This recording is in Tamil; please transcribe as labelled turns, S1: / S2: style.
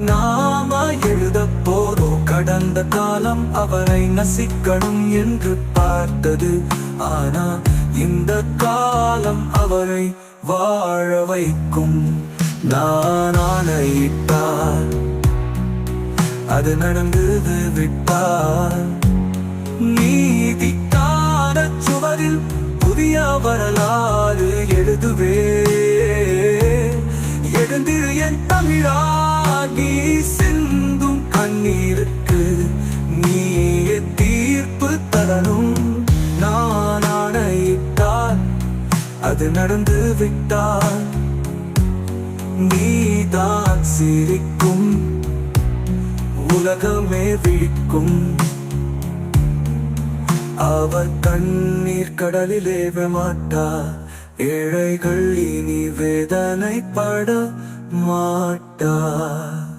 S1: நாம எழுத போதோ கடந்த காலம் அவரை நசிக்கணும் என்று பார்த்தது. ஆனா இந்த காலம் அவரை வாழ வைக்கும். நான் ஆணையிட்டார், அது நடந்து விட்டார். நீதிக்கான சுவரில் புதிய வரலாறு எழுதுவே. எழுந்திரு என் தமிழா, நீ சிந்தும் கண்ணீருக்கு நீயே தீர்ப்பு தரணும். நான் ஆணையிட்டார், அது நடந்து விட்டார். நீதான் சிரிக்கும், உலகமே விழிக்கும். அவர் கண்ணீர் கடலிலே மாட்டார். ஏழைகள் இனி வேதனைப்பட மாட்டார்.